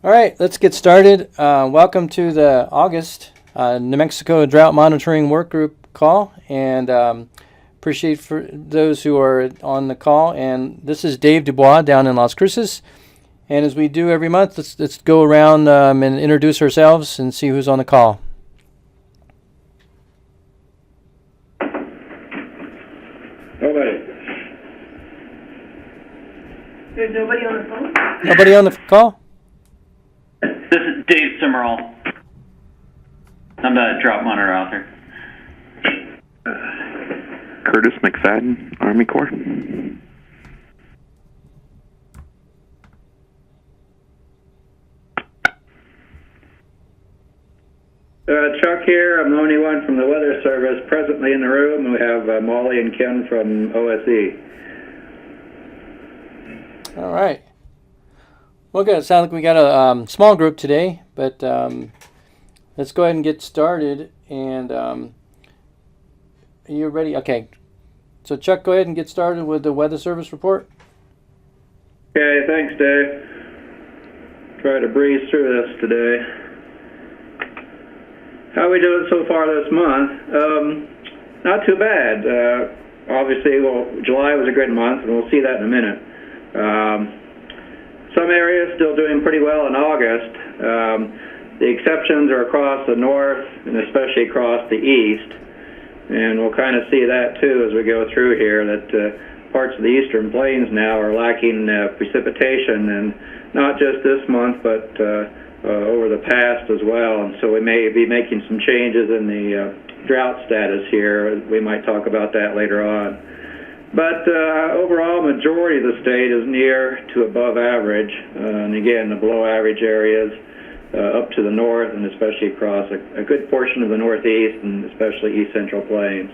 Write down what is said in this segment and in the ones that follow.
All right, let's get started. Welcome to the August New Mexico Drought Monitoring Work Group call, and appreciate for those who are on the call. And this is Dave Dubois down in Las Cruces. And as we do every month, let's go around and introduce ourselves and see who's on the call. Nobody. There's nobody on the phone? Nobody on the call? This is Dave Summerall. I'm the Drought Monitor author. Curtis McFadden, Army Corps. Chuck here. I'm the only one from the Weather Service presently in the room. We have Molly and Ken from OSE. All right. Well, good. It sounds like we got a small group today, but let's go ahead and get started. And are you ready? Okay. So, Chuck, go ahead and get started with the Weather Service report. Okay, thanks, Dave. Try to breeze through this today. How are we doing so far this month? Not too bad. Obviously, well, July was a good month, and we'll see that in a minute. Some areas still doing pretty well in August. The exceptions are across the north and especially across the east. And we'll kind of see that too as we go through here, that parts of the eastern plains now are lacking precipitation, and not just this month, but over the past as well. And so we may be making some changes in the drought status here. We might talk about that later on. But overall, majority of the state is near to above average, and again, the below average areas up to the north, and especially across a good portion of the northeast, and especially east central plains.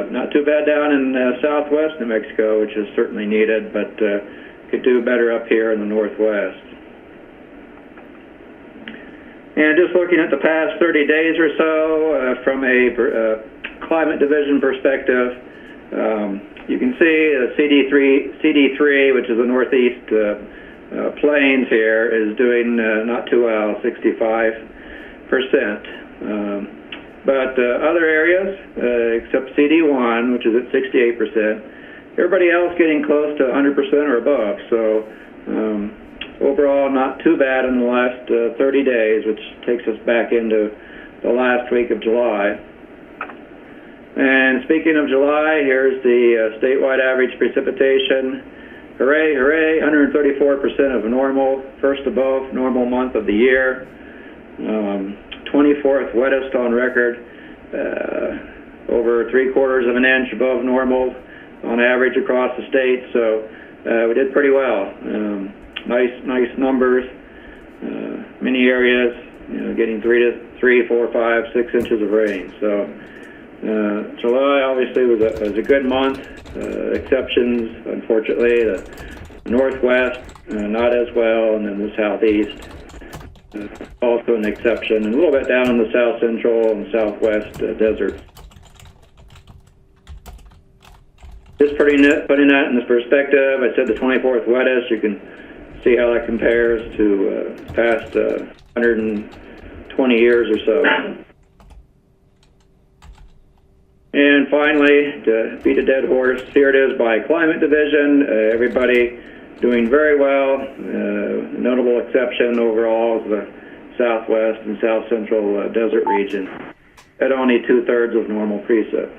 Not too bad down in southwest New Mexico, which is certainly needed, but could do better up here in the northwest. And just looking at the past 30 days or so, from a climate division perspective, you can see CD3, which is the northeast plains here, is doing not too well, 65%. But other areas, except CD1, which is at 68%, everybody else getting close to 100% or above. So overall, not too bad in the last 30 days, which takes us back into the last week of July. And speaking of July, here's the statewide average precipitation. Hooray, hooray, 134% of normal, first above normal month of the year. 24th wettest on record, over 3/4 of an inch above normal on average across the state. So we did pretty well. Nice numbers. Many areas, getting 3, 4, 5, 6 inches of rain. So July obviously was a good month. Exceptions, unfortunately, the northwest not as well, and then the southeast also an exception, and a little bit down in the south central and southwest deserts. Just putting that in this perspective, I said the 24th wettest. You can see how that compares to past 120 years or so. And finally, to beat a dead horse, here it is by climate division. Everybody doing very well. Notable exception overall is the southwest and south central desert region at only 2/3 of normal precip.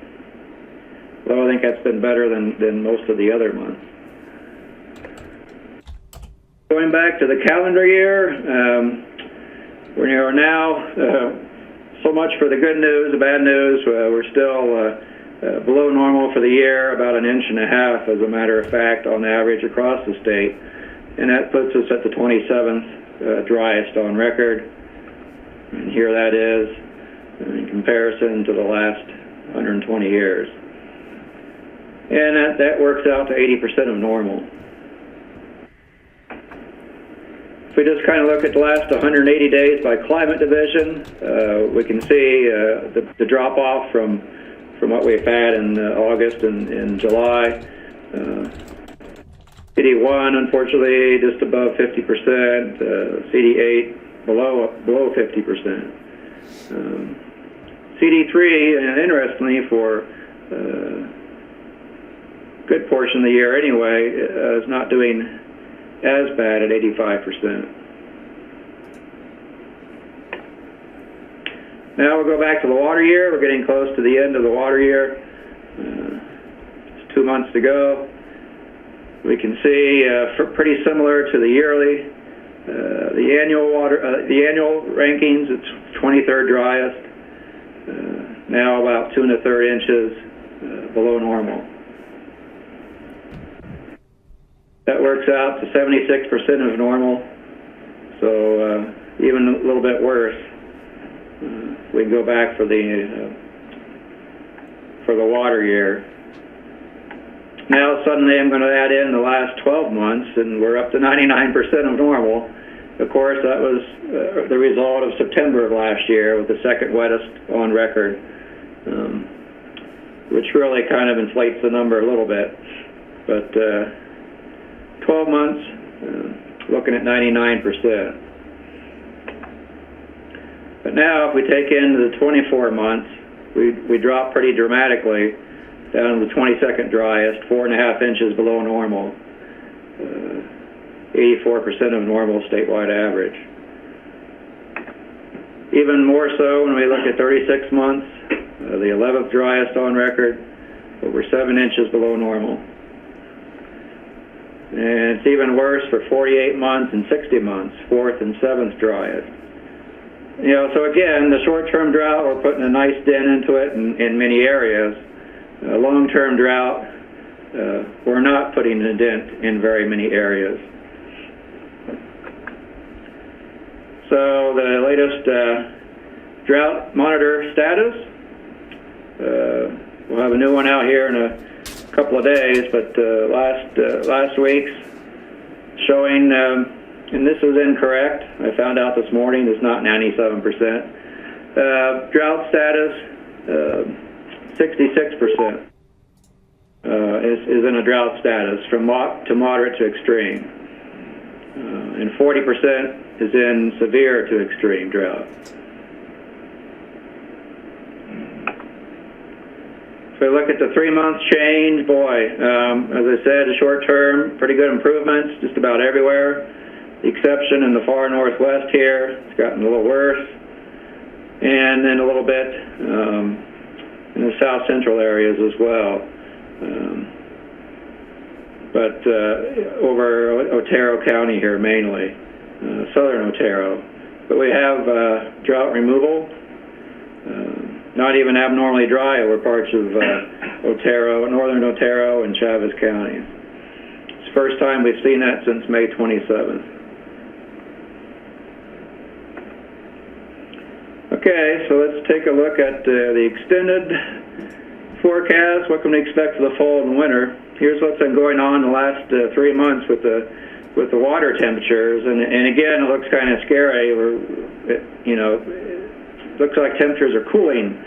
Well, I think that's been better than most of the other months. Going back to the calendar year, we are now so much for the good news. The bad news, we're still below normal for the year, about 1.5 inches, as a matter of fact, on average across the state. And that puts us at the 27th driest on record. And here that is in comparison to the last 120 years. And that works out to 80% of normal. If we just kind of look at the last 180 days by climate division, we can see the drop-off from what we've had in August and July. CD1, unfortunately, just above 50%. CD8, below 50%. CD3, and interestingly, for a good portion of the year anyway, is not doing as bad at 85%. Now we'll go back to the water year. We're getting close to the end of the water year. It's 2 months to go. We can see pretty similar to the yearly. The annual rankings, it's 23rd driest. Now about 2 1/3 inches below normal. That works out to 76% of normal, so even a little bit worse. We can go back for the water year. Now suddenly I'm going to add in the last 12 months, and we're up to 99% of normal. Of course, that was the result of September of last year, with the second wettest on record, which really kind of inflates the number a little bit. But 12 months, looking at 99%. But now if we take into the 24 months, we drop pretty dramatically down to the 22nd driest, 4.5 inches below normal, 84% of normal statewide average. Even more so when we look at 36 months, the 11th driest on record, over 7 inches below normal. And it's even worse for 48 months and 60 months, 4th and 7th driest. You know, so again, the short-term drought, we're putting a nice dent into it in many areas. Long-term drought, we're not putting a dent in very many areas. So the latest drought monitor status, we'll have a new one out here in a couple of days, but last week's showing, and this is incorrect, I found out this morning, it's not 97%. Drought status, 66% is in a drought status, from to moderate to extreme. And 40% is in severe to extreme drought. So look at the 3-month change, boy, as I said, the short term, pretty good improvements just about everywhere. The exception in the far northwest here, it's gotten a little worse. And then a little bit in the south central areas as well. But over Otero County here mainly, southern Otero. But we have drought removal, not even abnormally dry over parts of Otero, northern Otero and Chavez County. It's the first time we've seen that since May 27th. Okay, so let's take a look at the extended forecast. What can we expect for the fall and winter? Here's what's been going on the last 3 months with the water temperatures, and again, it looks kind of scary. It looks like temperatures are cooling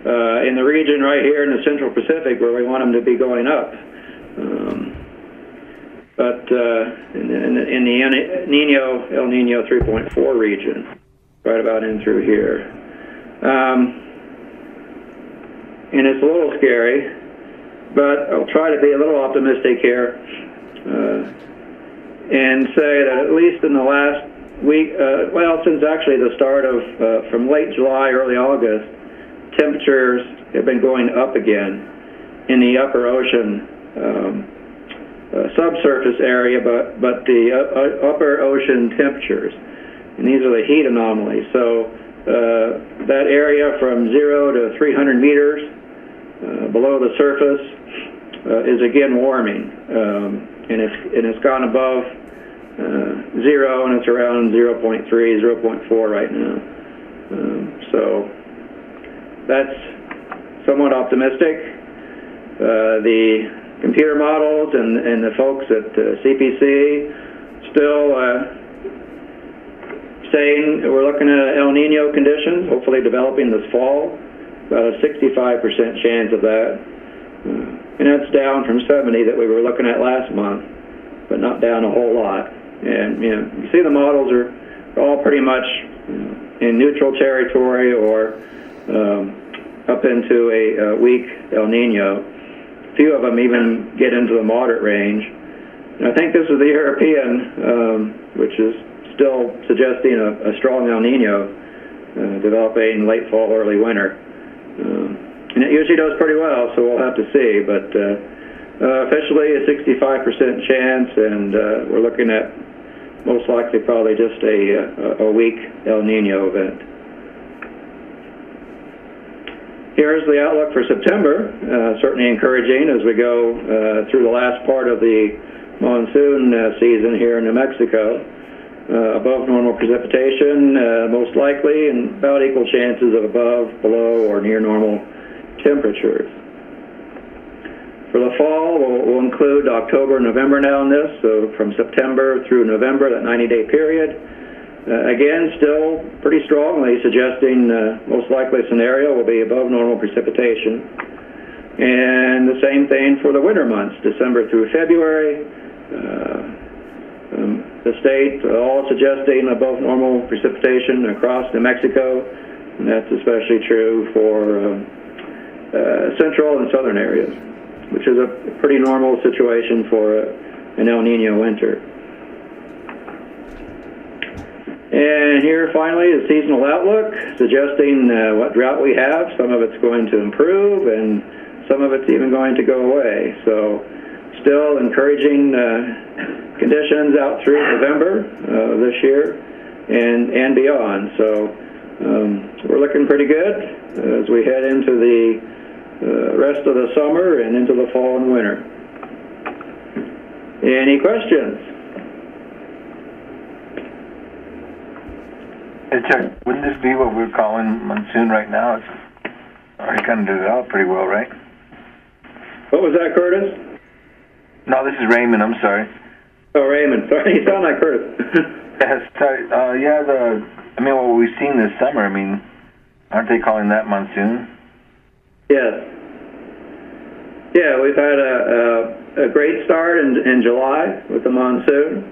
in the region right here in the Central Pacific, where we want them to be going up. But in the El Nino 3.4 region, right about in through here. And it's a little scary, but I'll try to be a little optimistic here and say that at least in the last week, since actually the start of, from late July, early August, temperatures have been going up again in the upper ocean subsurface area, but the upper ocean temperatures. And these are the heat anomalies. So that area from 0 to 300 meters below the surface is again warming, and it's gone above 0, and it's around 0.3, 0.4 right now. So that's somewhat optimistic. The computer models and the folks at CPC still saying we're looking at El Nino conditions, hopefully developing this fall, about a 65% chance of that. And that's down from 70 that we were looking at last month. but not down a whole lot. And you see the models are all pretty much in neutral territory or up into a weak El Nino. A few of them even get into the moderate range. And I think this is the European, which is still suggesting a strong El Nino developing late fall, early winter. And it usually does pretty well, so we'll have to see. But officially a 65% chance, and we're looking at most likely probably just a weak El Nino event. Here's the outlook for September, certainly encouraging as we go through the last part of the monsoon season here in New Mexico. Above normal precipitation, most likely, and about equal chances of above, below, or near normal temperatures. For the fall, we'll include October, November now in this, so from September through November, that 90-day period. Again, still pretty strongly suggesting most likely scenario will be above normal precipitation. And the same thing for the winter months, December through February. The state all suggesting above normal precipitation across New Mexico, and that's especially true for central and southern areas, which is a pretty normal situation for an El Nino winter. And here finally is seasonal outlook, suggesting what drought we have. Some of it's going to improve, and some of it's even going to go away. So still encouraging conditions out through November this year and beyond. So we're looking pretty good as we head into the rest of the summer and into the fall and winter. Any questions? Hey Chuck, wouldn't this be what we're calling monsoon right now? It's already kind of developed pretty well, right? What was that, Curtis? No, this is Raymond, I'm sorry. Oh, Raymond. Sorry, you sound like Curtis. Yes, sorry. What we've seen this summer, aren't they calling that monsoon? Yes. Yeah, we've had a great start in July with the monsoon.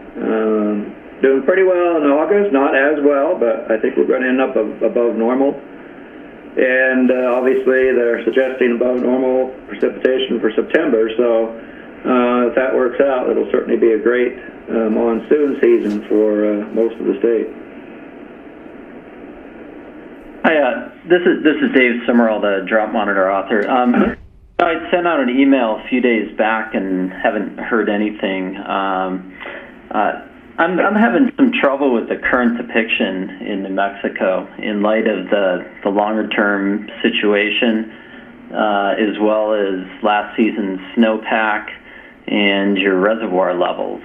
Doing pretty well in August, not as well, but I think we're going to end up above normal. And obviously they're suggesting above normal precipitation for September, so if that works out, it'll certainly be a great monsoon season for most of the state. Hi, this is Dave Summerall, the Drought Monitor author. I sent out an email a few days back and haven't heard anything. I'm having some trouble with the current depiction in New Mexico in light of the longer-term situation, as well as last season's snowpack and your reservoir levels.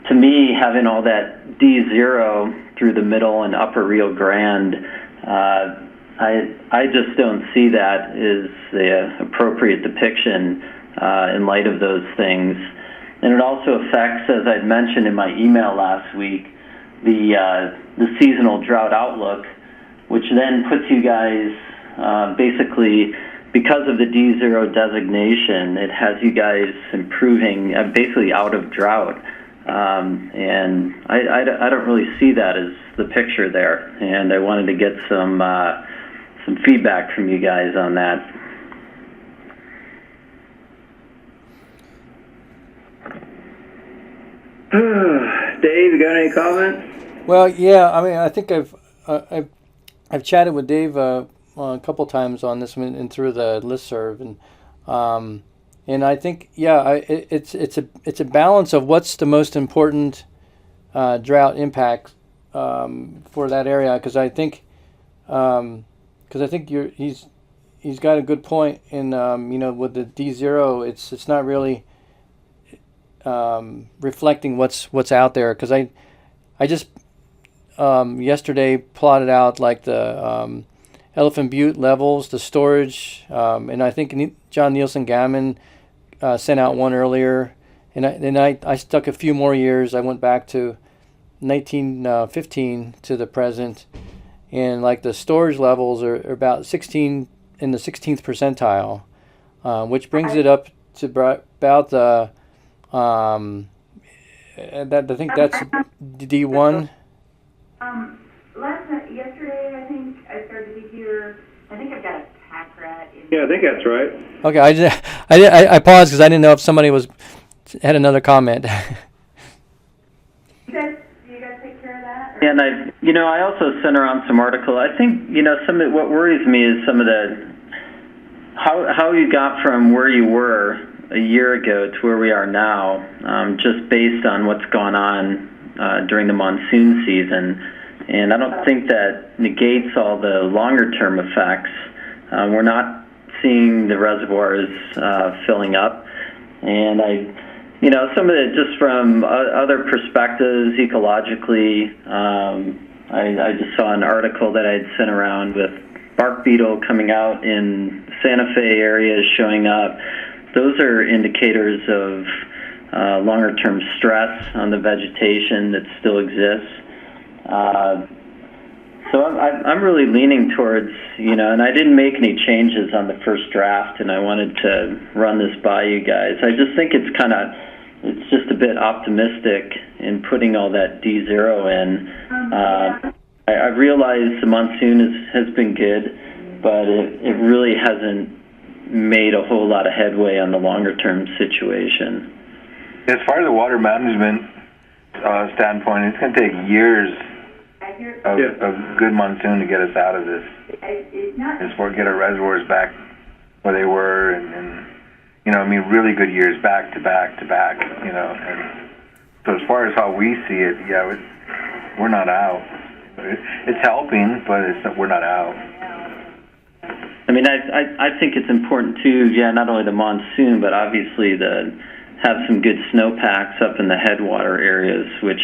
To me, having all that D0 through the middle and upper Rio Grande, I just don't see that as the appropriate depiction in light of those things. And it also affects, as I'd mentioned in my email last week, the seasonal drought outlook, which then puts you guys basically, because of the D0 designation, it has you guys improving basically out of drought. And I don't really see that as the picture there. And I wanted to get some feedback from you guys on that. Dave, you got any comments? Well, yeah. I think I've chatted with Dave a couple times on this one and through the listserv, and I think it's a balance of what's the most important drought impact for that area, because I think he's got a good point in with the D0, it's not really reflecting what's out there, because I just yesterday plotted out like the Elephant Butte levels, the storage, and I think John Nielsen Gammon sent out one earlier, and I stuck a few more years. I went back to 1915 to the present, and like the storage levels are about 16 in the 16th percentile, which brings it up to about That I think that's D1. Last night, yesterday, I think I started to hear. I think I've got a pack rat. Yeah, I think that's right. Okay, I paused because I didn't know if somebody had another comment. Do you guys take care of that? Or? And I also sent around some article. I think, what worries me is some of how you got from where you were a year ago to where we are now, just based on what's gone on during the monsoon season. And I don't think that negates all the longer-term effects. We're not seeing the reservoirs filling up. And some of it just from other perspectives, ecologically, I just saw an article that I'd sent around with bark beetle coming out in Santa Fe areas showing up. Those are indicators of longer-term stress on the vegetation that still exists. So I'm really leaning towards, and I didn't make any changes on the first draft, and I wanted to run this by you guys. I just think it's just a bit optimistic in putting all that D0 in. I realize the monsoon has been good, but it really hasn't made a whole lot of headway on the longer-term situation. As far as the water management standpoint, it's going to take years of good monsoon to get us out of this. As far as get our reservoirs back where they were, and really good years back to back to back, And so as far as how we see it, we're not out. It's helping, but we're not out. I mean, I think it's important too, not only the monsoon, but obviously have some good snowpacks up in the headwater areas, which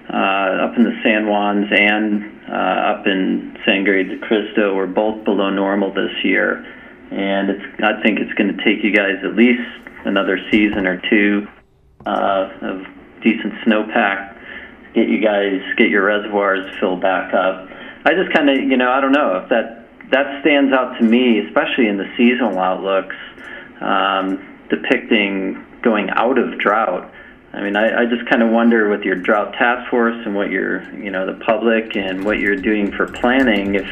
up in the San Juans and up in Sangre de Cristo were both below normal this year. And I think it's going to take you guys at least another season or two of decent snowpack, get your reservoirs filled back up. I just kind of, I don't know if that stands out to me, especially in the seasonal outlooks, depicting going out of drought. I mean, I just kind of wonder with your drought task force and what you're, the public and what you're doing for planning, if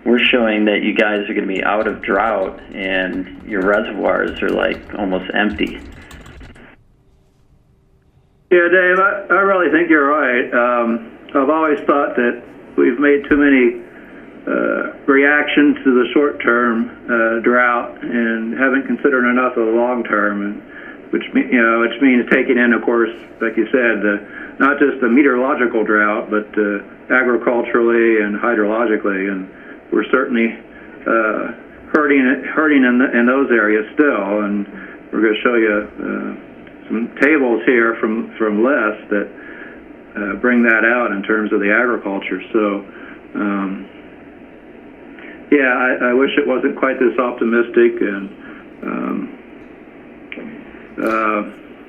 we're showing that you guys are going to be out of drought and your reservoirs are like almost empty. Yeah, Dave, I really think you're right. I've always thought that we've made too many reactions to the short-term drought and haven't considered enough of the long-term, which means taking in, of course, like you said, not just the meteorological drought, but agriculturally and hydrologically, and we're certainly hurting in those areas still. And we're going to show you some tables here from Les that bring that out in terms of the agriculture. So, I wish it wasn't quite this optimistic, and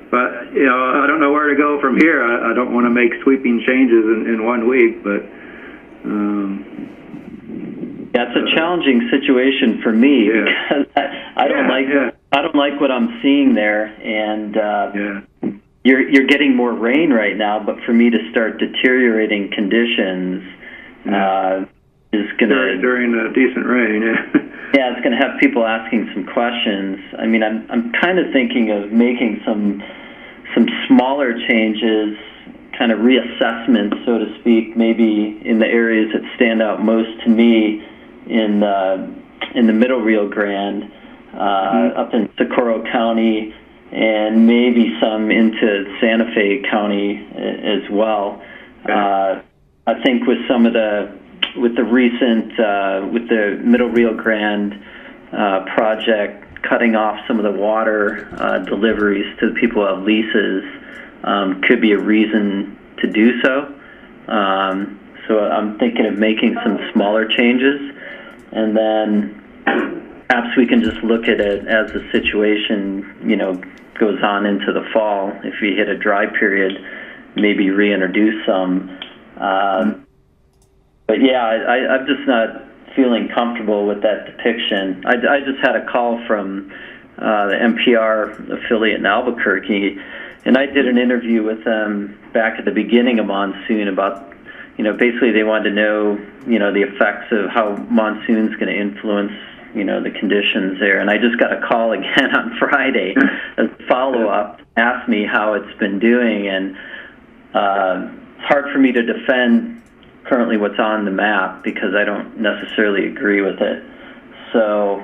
but I don't know where to go from here. I don't want to make sweeping changes in 1 week, but it's a challenging situation for me because I don't like what I'm seeing there, and you're getting more rain right now, but for me to start deteriorating conditions is gonna during decent rain. Yeah, it's gonna have people asking some questions. I mean, I'm kind of thinking of making some smaller changes, kind of reassessments, so to speak, maybe in the areas that stand out most to me in the Middle Rio Grande, up in Socorro County, and maybe some into Santa Fe County as well. I think with the recent with the Middle Rio Grande project cutting off some of the water deliveries to the people who have leases could be a reason to do so. So I'm thinking of making some smaller changes, and then perhaps we can just look at it as the situation, goes on into the fall. If we hit a dry period, maybe reintroduce some. But I'm just not feeling comfortable with that depiction. I just had a call from the NPR affiliate in Albuquerque, And I did an interview with them back at the beginning of monsoon about, basically they wanted to know, the effects of how monsoon's going to influence, the conditions there. And I just got a call again on Friday as a follow-up, asked me how it's been doing, and it's hard for me to defend currently what's on the map because I don't necessarily agree with it. So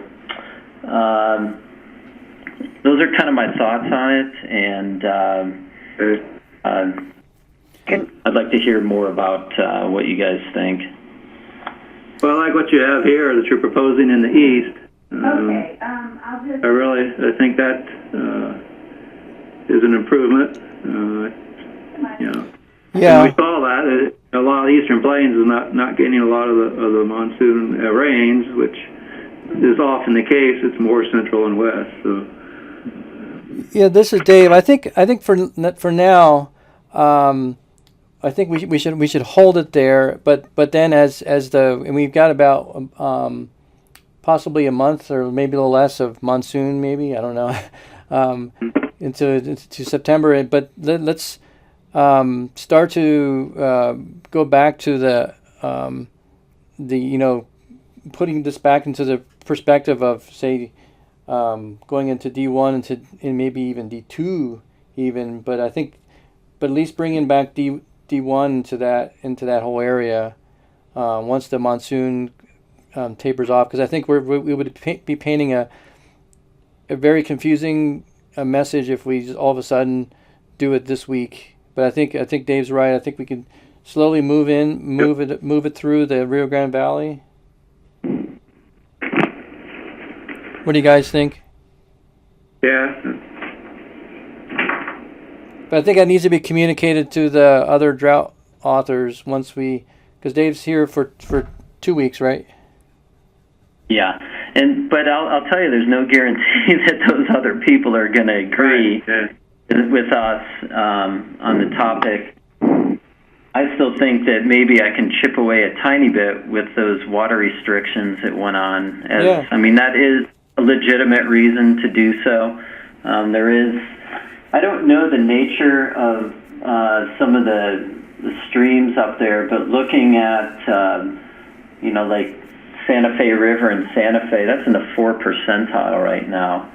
those are kind of my thoughts on it, and I'd like to hear more about what you guys think. Well, I like what you have here that you're proposing in the east. Okay, I'll just... I think that is an improvement. Yeah. And we saw that a lot of the Eastern Plains is not getting a lot of the monsoon rains, which is often the case. It's more central and west. So. Yeah, this is Dave. I think for now, I think we should hold it there. But then and we've got about possibly a month or maybe a little less of monsoon. Maybe, I don't know, into September. But let's start to go back to the putting this back into the perspective of, say, going into D1 and maybe even D2 even, but I think, at least bringing back D1 into that whole area once the monsoon tapers off, because I think we would be painting a very confusing message if we just all of a sudden do it this week. But I think Dave's right. I think we can slowly move it through the Rio Grande Valley. What do you guys think? Yeah. But I think that needs to be communicated to the other drought authors because Dave's here for 2 weeks, right? Yeah, but I'll tell you, there's no guarantee that those other people are going to agree with us on the topic. I still think that maybe I can chip away a tiny bit with those water restrictions that went on. I mean, that is a legitimate reason to do so. There is, I don't know the nature of some of the streams up there, but looking at, like Santa Fe River and Santa Fe, that's in the 4th percentile right now.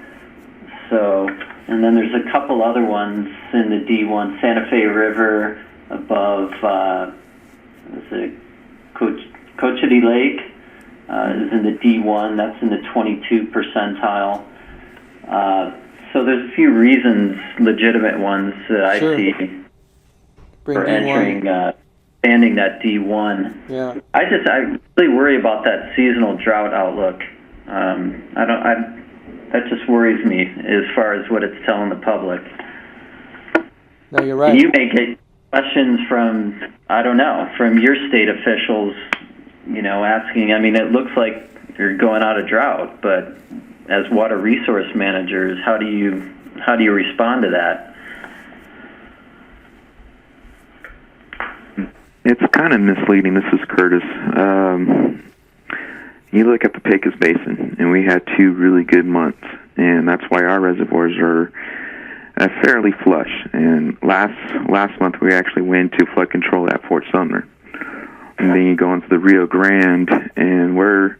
So, and then there's a couple other ones in the D1. Santa Fe River above, Cochiti Lake is in the D1. That's in the 22 percentile. So there's a few reasons, legitimate ones that I see for entering, expanding that D1. Yeah. I really worry about that seasonal drought outlook. That just worries me as far as what it's telling the public. No, you're right. You may get questions from your state officials, asking. I mean, it looks like you're going out of drought, but as water resource managers, how do you respond to that? It's kind of misleading. This is Curtis. You look at the Pecos Basin, and we had 2 really good months, and that's why our reservoirs are fairly flush. And last month we actually went to flood control at Fort Sumner. And then you go into the Rio Grande, and we're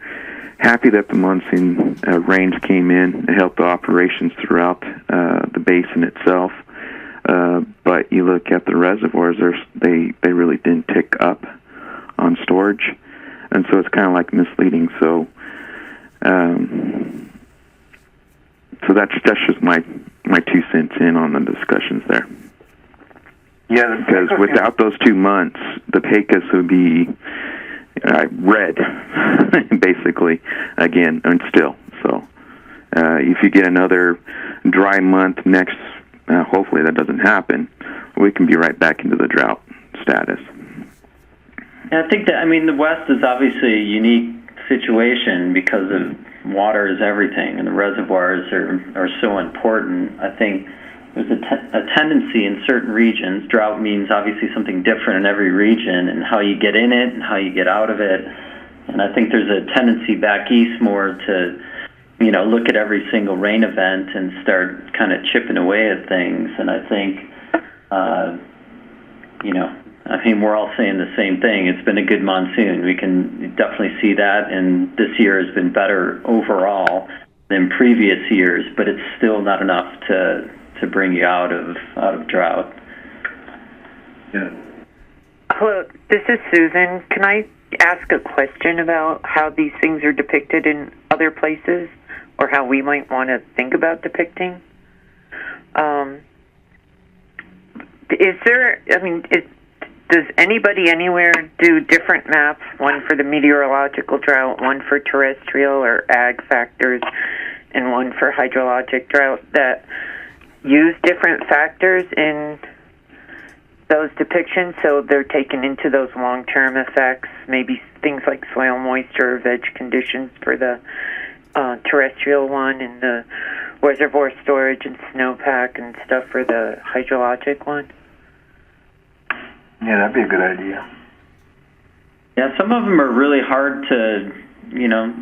happy that the monsoon rains came in and helped the operations throughout the basin itself. But you look at the reservoirs, they really didn't tick up on storage, and so it's kind of like misleading. So that's just my 2 cents in on the discussions there. Yeah, because without those 2 months, the Pecos would be red, basically, again, and still. So if you get another dry month next, hopefully that doesn't happen, we can be right back into the drought status. I think that, the West is obviously a unique situation because of water is everything, and the reservoirs are so important. I think there's a tendency in certain regions. Drought means obviously something different in every region, and how you get in it and how you get out of it. And I think there's a tendency back east more to, look at every single rain event and start kind of chipping away at things. And I think, we're all saying the same thing. It's been a good monsoon. We can definitely see that, and this year has been better overall than previous years, but it's still not enough to bring you out of drought. Yeah. Hello, this is Susan. Can I ask a question about how these things are depicted in other places, or how we might want to think about depicting? Does anybody anywhere do different maps, one for the meteorological drought, one for terrestrial or ag factors, and one for hydrologic drought, that use different factors in those depictions, so they're taken into those long-term effects, maybe things like soil moisture or veg conditions for the terrestrial one, and the reservoir storage and snowpack and stuff for the hydrologic one? Yeah, that'd be a good idea. Yeah, some of them are really hard to,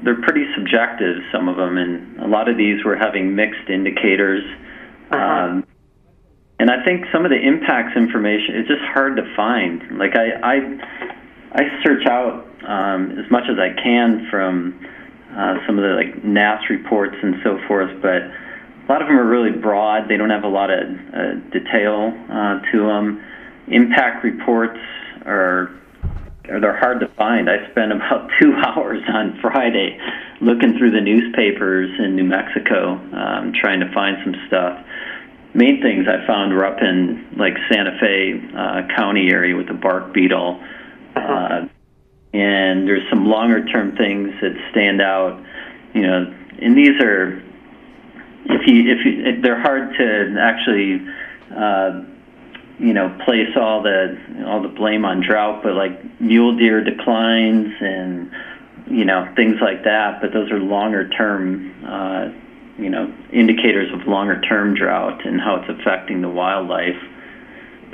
they're pretty subjective, some of them, and a lot of these were having mixed indicators. And I think some of the impacts information is just hard to find. Like I search out as much as I can from some of the NAS reports and so forth, but a lot of them are really broad. They don't have a lot of detail to them. Impact reports they're hard to find. I spent about 2 hours on Friday looking through the newspapers in New Mexico, trying to find some stuff. Main things I found were up in Santa Fe County area with the bark beetle, and there's some longer term things that stand out. And these are they're hard to actually place all the blame on drought, but mule deer declines and things like that. But those are longer term indicators of longer term drought and how it's affecting the wildlife.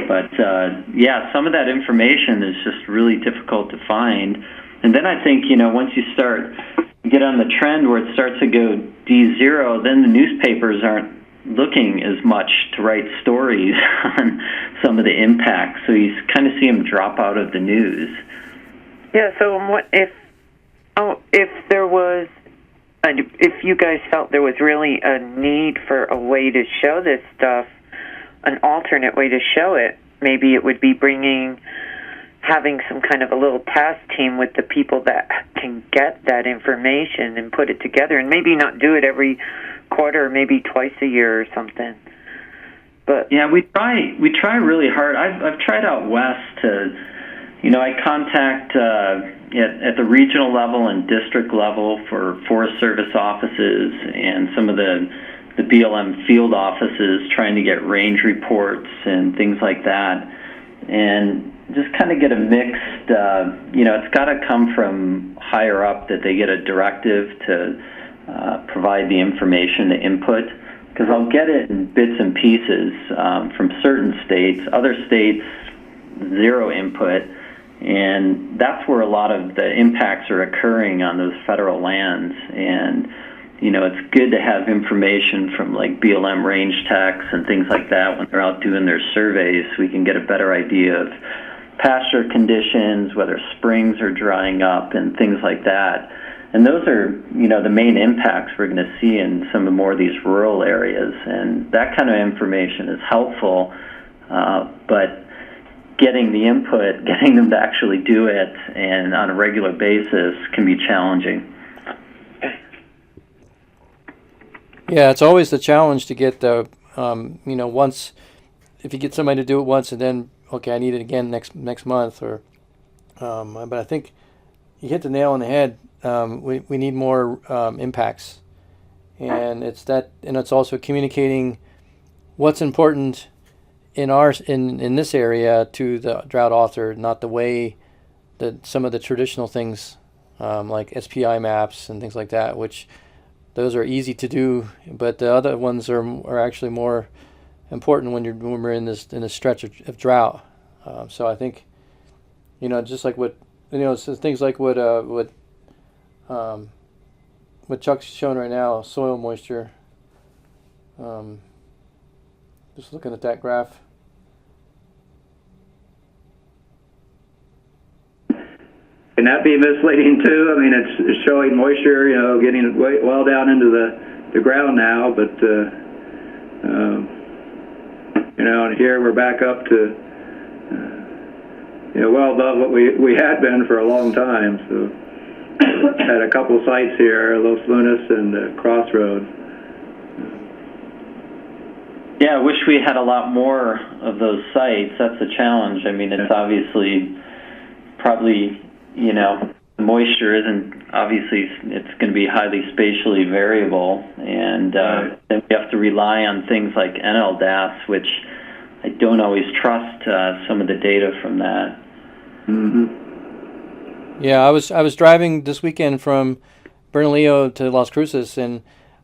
But some of that information is just really difficult to find. And then I think once you get on the trend where it starts to go D0, then the newspapers aren't looking as much to write stories on some of the impacts, so you kind of see them drop out of the news. Yeah, so what if you guys felt there was really a need for a way to show this stuff, an alternate way to show it, maybe it would be having some kind of a little task team with the people that can get that information and put it together, and maybe not do it every quarter, maybe twice a year or something. But yeah, we try really hard. I've tried out west to, I contact at the regional level and district level for Forest Service offices and some of the BLM field offices, trying to get range reports and things like that, and just kind of get a mixed. It's got to come from higher up, that they get a directive to provide the information, the input, because I'll get it in bits and pieces from certain states. Other states, zero input, and that's where a lot of the impacts are occurring on those federal lands. And it's good to have information from BLM range techs and things like that when they're out doing their surveys. We can get a better idea of pasture conditions, whether springs are drying up, and things like that. And those are, the main impacts we're going to see in some of more of these rural areas. And that kind of information is helpful, but getting the input, getting them to actually do it, and on a regular basis can be challenging. Yeah, it's always the challenge to get the, once, if you get somebody to do it once and then, okay, I need it again next month, or, but I think you hit the nail on the head. We need more impacts, and it's also communicating what's important in this area to the drought author, not the way that some of the traditional things like SPI maps and things like that, which those are easy to do, but the other ones are actually more important when we're in this stretch of drought. So I think just like what so things like what what Chuck's showing right now, soil moisture. Just looking at that graph. Can that be misleading too? I mean, it's showing moisture, getting well down into the ground now, but and here we're back up to well above what we had been for a long time. So had a couple sites here, Los Lunas and Crossroad. Yeah, I wish we had a lot more of those sites. That's the challenge. I mean, it's obviously probably, the moisture isn't, obviously it's going to be highly spatially variable, and then we have to rely on things like NLDAS, which I don't always trust some of the data from that. Mm-hmm. Yeah, I was driving this weekend from Bernalillo to Las Cruces, and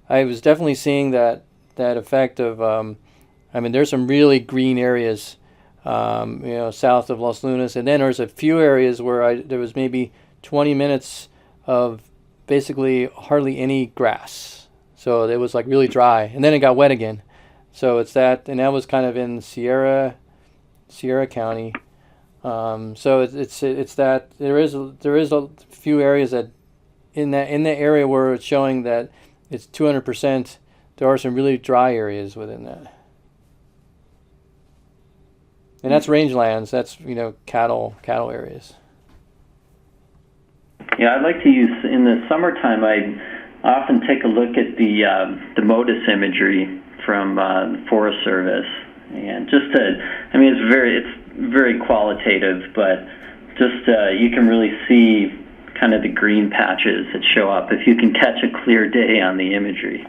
I was definitely seeing that effect of, there's some really green areas, south of Los Lunas, and then there's a few areas where there was maybe 20 minutes of basically hardly any grass. So it was like really dry, and then it got wet again. So it's that, and that was kind of in Sierra County. So it's that there is a few areas that in the area where it's showing that it's 200%. There are some really dry areas within that, and that's rangelands. That's cattle areas. Yeah, I'd like to use in the summertime. I often take a look at the MODIS imagery from the Forest Service, and just it's very qualitative, but just you can really see kind of the green patches that show up if you can catch a clear day on the imagery.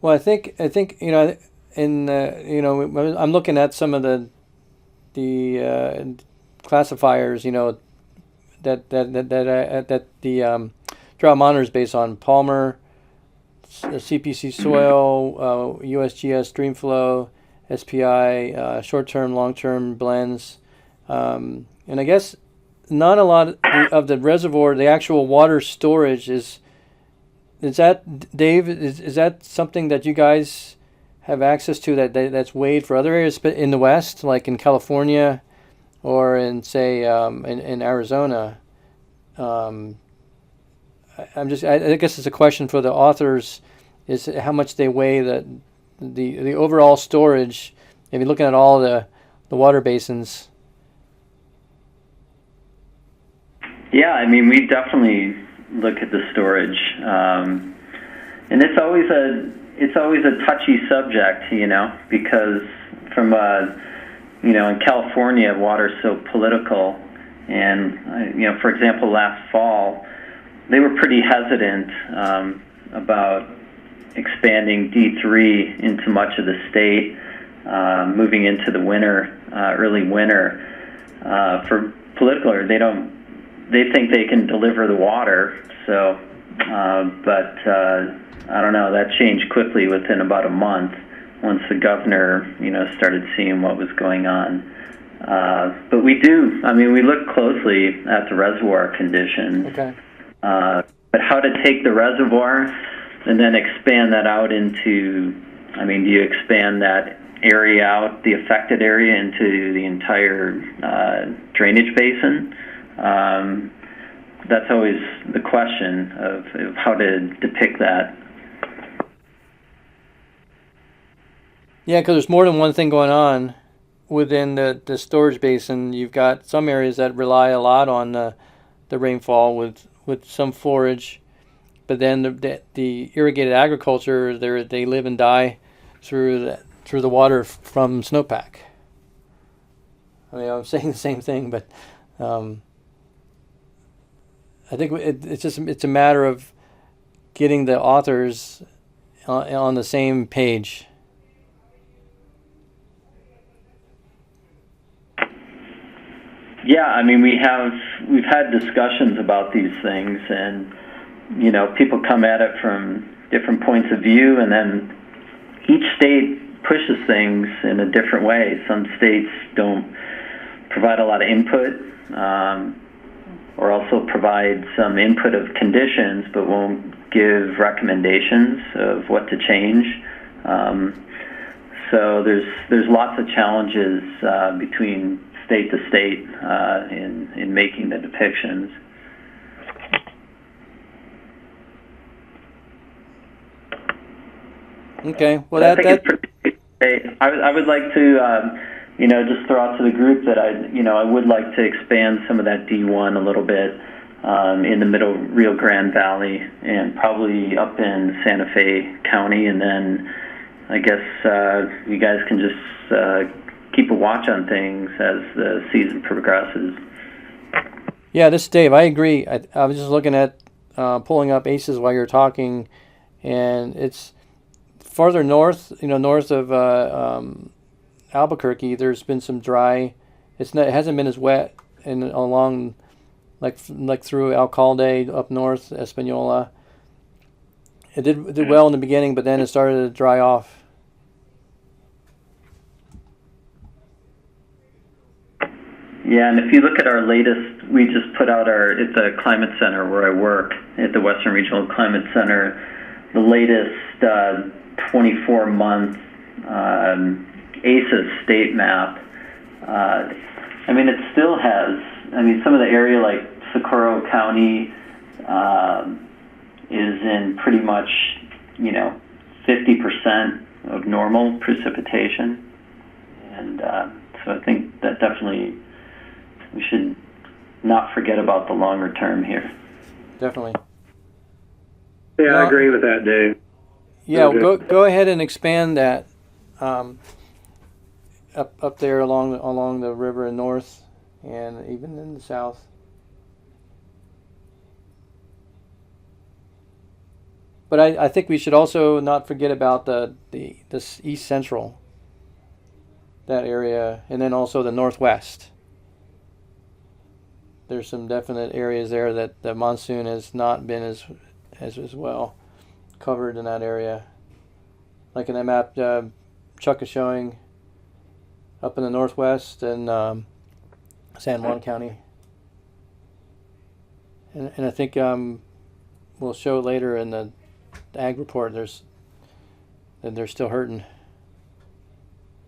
Well, I think I'm looking at some of the classifiers, that the drought monitor is based on Palmer, CPC soil, USGS stream flow, SPI, short-term, long-term blends, and I guess not a lot of the reservoir, the actual water storage is that, Dave, is that something that you guys have access to that's weighed for other areas in the West, like in California or in, say, in Arizona? I guess it's a question for the authors, is how much they weigh the overall storage, if you're looking at all the water basins. Yeah, we definitely look at the storage, and it's always a touchy subject, because from in California, water's so political, and for example, last fall, they were pretty hesitant about expanding D3 into much of the state, moving into the winter, early winter, for political. They think they can deliver the water, so, but I don't know, that changed quickly within about a month once the governor, started seeing what was going on. But we look closely at the reservoir conditions. Okay. But how to take the reservoir and then expand that out into, do you expand that area out, the affected area, into the entire drainage basin? That's always the question of how to depict that. Yeah, because there's more than one thing going on within the storage basin. You've got some areas that rely a lot on the rainfall with some forage, but then the irrigated agriculture, they live and die through the water from snowpack. I'm saying the same thing, but I think it's a matter of getting the authors on the same page. Yeah, we've had discussions about these things, and people come at it from different points of view, and then each state pushes things in a different way. Some states don't provide a lot of input. or also provide some input of conditions, but won't give recommendations of what to change. So there's lots of challenges between state to state in making the depictions. Okay. Well, I would like to, just throw out to the group that I would like to expand some of that D1 a little bit in the middle Rio Grande Valley and probably up in Santa Fe County, and then I guess you guys can just keep a watch on things as the season progresses. Yeah, this is Dave. I agree. I was just looking at pulling up ACES while you're talking, and it's farther north, north of Albuquerque. There's been some dry. It hasn't been as wet and along like through Alcalde up north, Espanola. It did well in the beginning, but then it started to dry off. Yeah, and if you look at our latest, we just put out at the Climate Center where I work, at the Western Regional Climate Center, the latest 24-month ACES state map. It still has, some of the area like Socorro County is in pretty much, 50% of normal precipitation. And so I think that definitely, we should not forget about the longer term here. Definitely. Yeah, I agree with that, Dave. Yeah, go ahead and expand that up there along the river in north and even in the south. But I think we should also not forget about the east central, that area, and then also the northwest. There's some definite areas there that the monsoon has not been as well covered in that area. Like in that map Chuck is showing up in the northwest and San Juan County. And I think we'll show later in the ag report they're still hurting.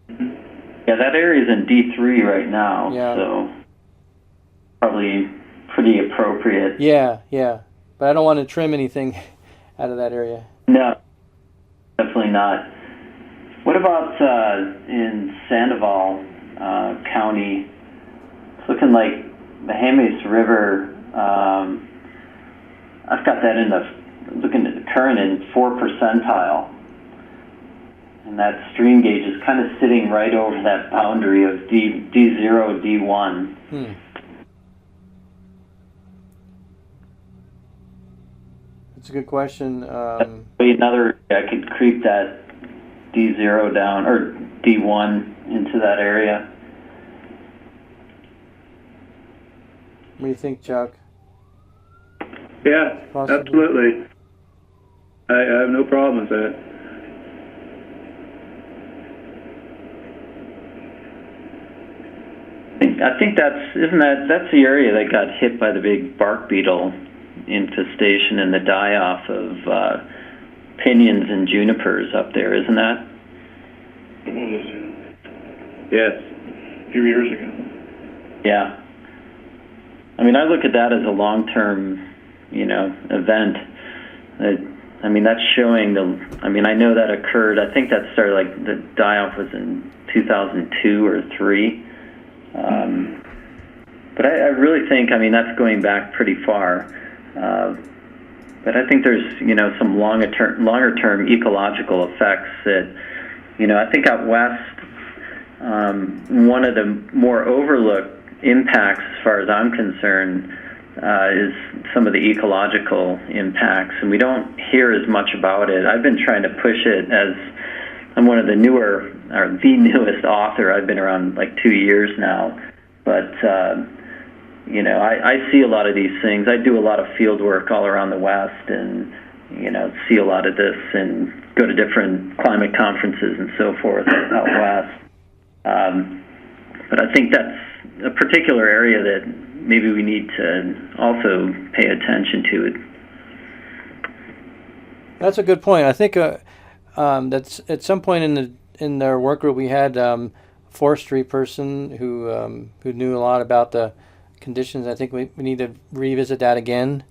Yeah, that area is in D3 right now, so probably pretty appropriate. Yeah, but I don't want to trim anything out of that area. No, definitely not. What about in Sandoval County? It's looking like the Jemez River. I've got that looking at the current in 4 percentile. And that stream gauge is kind of sitting right over that boundary of D0, D1. That's a good question. I could creep that D0 down, or D1 into that area. What do you think, Chuck? Yeah, possibly. Absolutely. I have no problem with that. I think that's the area that got hit by the big bark beetle infestation and the die-off of pinions and junipers up there, isn't that? Yes. A few years ago. Yeah. I look at that as a long-term, event. That's showing I know that occurred. I think that started the die-off was in 2002 or 3. But I really think, that's going back pretty far. But I think there's, some longer term ecological effects that, I think out west, one of the more overlooked impacts, as far as I'm concerned, is some of the ecological impacts, and we don't hear as much about it. I've been trying to push it as I'm one of the the newest author. I've been around 2 years now, but I see a lot of these things. I do a lot of field work all around the West, and see a lot of this, and go to different climate conferences and so forth out west. But I think that's a particular area that maybe we need to also pay attention to it. That's a good point. I think that's at some point in their work group we had forestry person who knew a lot about the conditions. I think we need to revisit that again.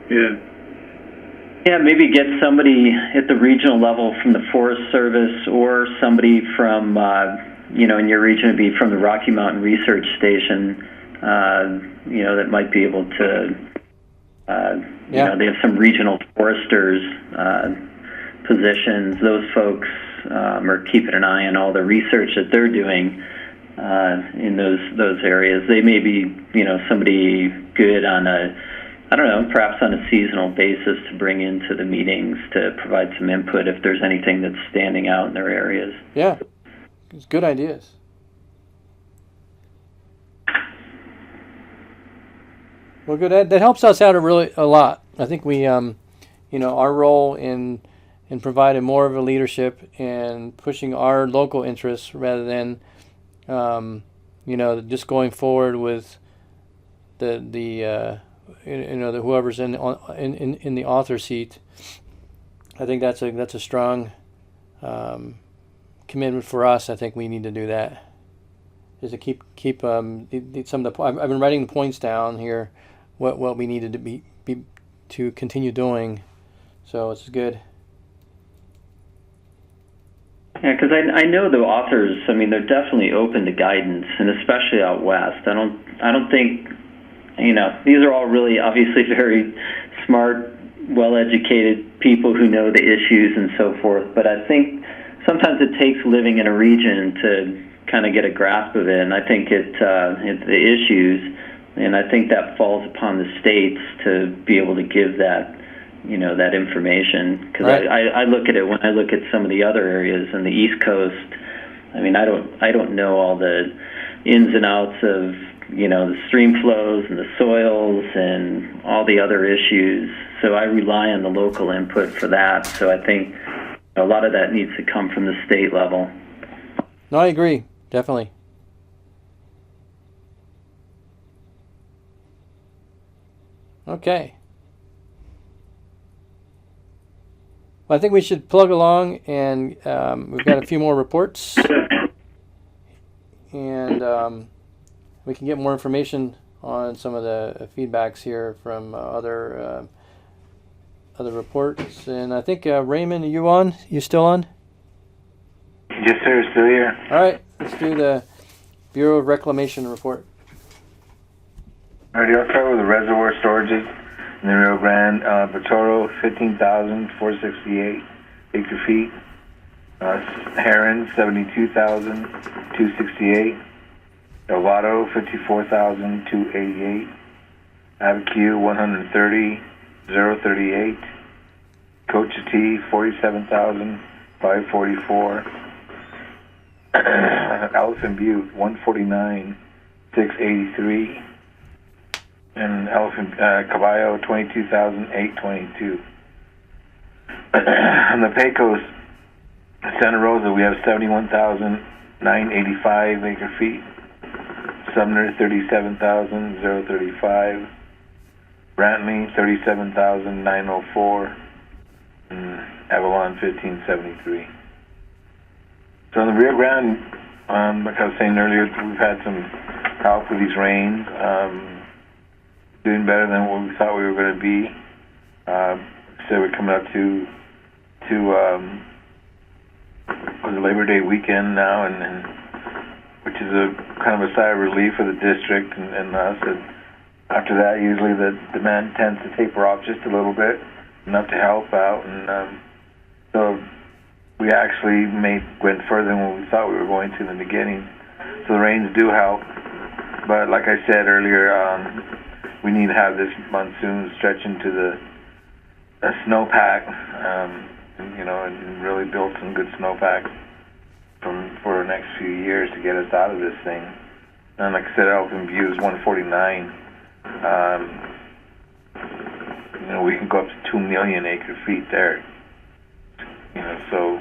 Yeah. Yeah, maybe get somebody at the regional level from the Forest Service or somebody from, in your region would be from the Rocky Mountain Research Station, that might be able to, they have some regional foresters positions. Those folks are keeping an eye on all the research that they're doing in those areas. They may be, somebody good on perhaps on a seasonal basis to bring into the meetings to provide some input if there's anything that's standing out in their areas. Yeah, it's good ideas. Well, good. That helps us out a lot. I think we, our role in providing more of a leadership and pushing our local interests rather than, just going forward with the whoever's in the author seat. I think that's a strong commitment for us. I think we need to do that. Is to keep some of the. I've been writing the points down here. What we needed to be to continue doing. So it's good. Yeah, because I know the authors. I mean, they're definitely open to guidance, and especially out west. I don't think. These are all really obviously very smart, well-educated people who know the issues and so forth. But I think sometimes it takes living in a region to kind of get a grasp of it. And I think the issues, and I think that falls upon the states to be able to give that, that information. Because right. I look at it when I look at some of the other areas in the East Coast. I mean, I don't know all the ins and outs of the stream flows and the soils and all the other issues. So I rely on the local input for that. So I think a lot of that needs to come from the state level. No, I agree. Definitely. Okay. Well, I think we should plug along, and we've got a few more reports. And we can get more information on some of the feedbacks here from other reports. And I think Raymond, are you on? You still on? Yes, sir. Still here. All right. Let's do the Bureau of Reclamation report. All right. I'll start with the reservoir storages in the Rio Grande. Batoro, 15,468 acre feet. Heron, 72,268. Elvado, 54,288. Abiquiu, 130,038. Cochiti, 47,544. Elephant Butte, 149,683. And Caballo, 22,822. On the Pecos, Santa Rosa, we have 71,985 acre feet. Sumner, 37,035. Brantley, 37,904. And Avalon, 1573. So in the Rio Grande, like I was saying earlier, we've had some help with these rains. Doing better than what we thought we were going to be. So we're coming up to the Labor Day weekend now, and which is a kind of a sigh of relief for the district and us. And after that, usually the demand tends to taper off just a little bit, enough to help out, and so we actually went further than what we thought we were going to in the beginning. So the rains do help, but like I said earlier, we need to have this monsoon stretch into the snowpack, and really build some good snowpacks for the next few years to get us out of this thing. And like I said, Elephant View is 149. We can go up to 2 million acre feet there. So,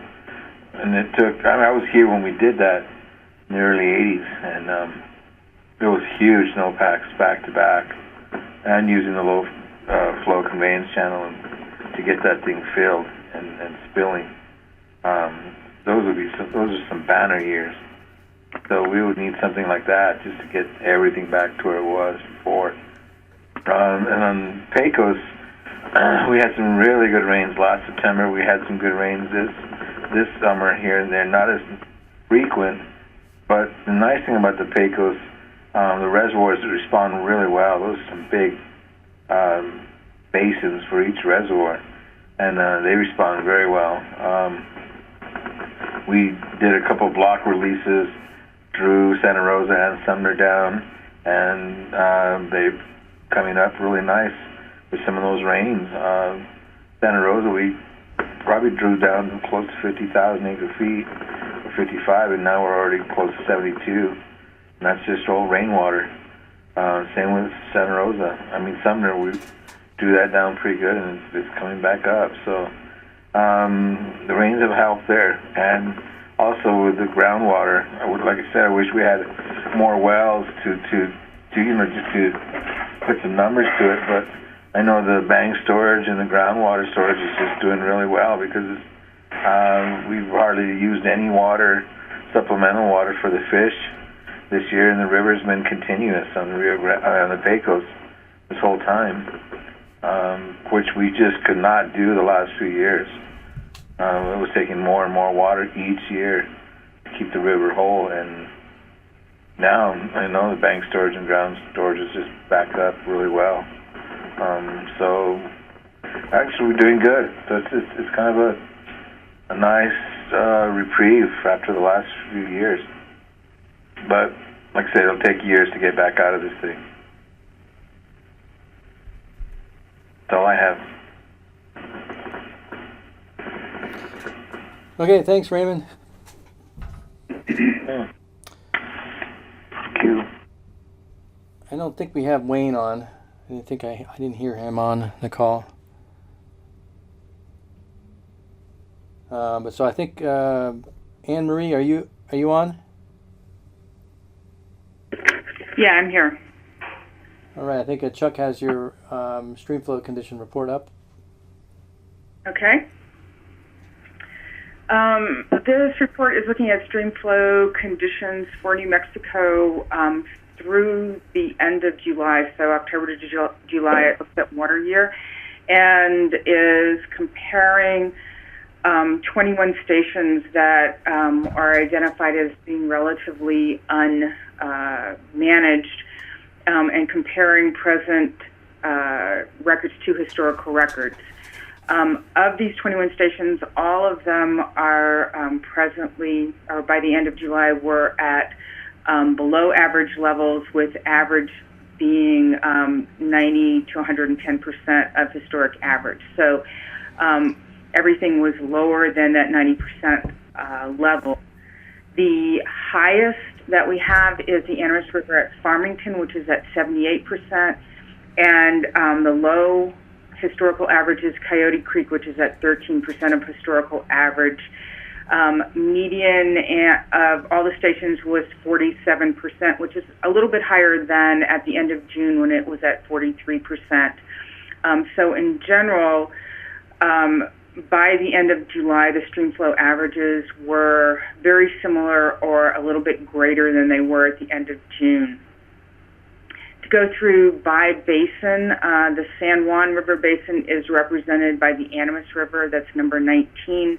and it took. I was here when we did that, in the early 80s, and it was huge snowpacks back to back, and using the low flow conveyance channel to get that thing filled and spilling. Those are some banner years. So we would need something like that just to get everything back to where it was before. And on Pecos, we had some really good rains last September. We had some good rains this summer here and there, not as frequent. But the nice thing about the Pecos, the reservoirs respond really well. Those are some big basins for each reservoir, and they respond very well. We did a couple block releases, drew Santa Rosa and Sumner down, and they're coming up really nice with some of those rains. Santa Rosa, we probably drew down close to 50,000 acre feet, or 55, and now we're already close to 72. And that's just all rainwater. Same with Santa Rosa. I mean, Sumner, we drew that down pretty good, and it's coming back up. So the rains have helped there. And also with the groundwater, like I said, I wish we had more wells to just to put some numbers to it. But I know the bank storage and the groundwater storage is just doing really well because we've hardly used any water, supplemental water for the fish this year, and the river's been continuous on the Pecos this whole time, which we just could not do the last few years. It was taking more and more water each year to keep the river whole, and now I know the bank storage and ground storage is just backed up really well. So actually we're doing good. So it's kind of a nice reprieve after the last few years. But like I say, it'll take years to get back out of this thing. That's all I have. Okay, thanks, Raymond. Thank you. I don't think we have Wayne on. I didn't hear him on the call. But so I think Anne Marie, are you on? Yeah, I'm here. All right. I think Chuck has your stream flow condition report up. Okay. This report is looking at stream flow conditions for New Mexico through the end of July, so October to July. It looks at water year, and is comparing 21 stations that are identified as being relatively unmanaged, and comparing present records to historical records. Of these 21 stations, all of them are presently, or by the end of July, were at below average levels, with average being 90 to 110% of historic average. So everything was lower than that 90% level. The highest that we have is the Animas River at Farmington, which is at 78%, and the low historical average is Coyote Creek, which is at 13% of historical average. Median of all the stations was 47%, which is a little bit higher than at the end of June when it was at 43%. So in general, by the end of July, the stream flow averages were very similar or a little bit greater than they were at the end of June. To go through by basin, the San Juan River Basin is represented by the Animas River, that's number 19,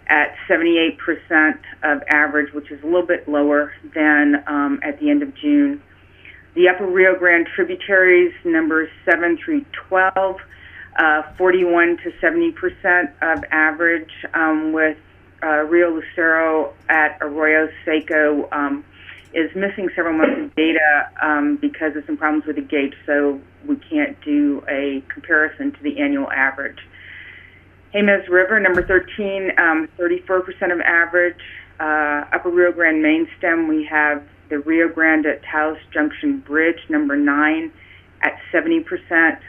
at 78% of average, which is a little bit lower than at the end of June. The Upper Rio Grande tributaries, numbers 7 through 12, 41 to 70% of average, with Rio Lucero at Arroyo Seco is missing several months of data because of some problems with the gauge, so we can't do a comparison to the annual average. Jemez River, number 13, 34% of average. Upper Rio Grande main stem, we have the Rio Grande at Taos Junction Bridge, number 9, at 70%.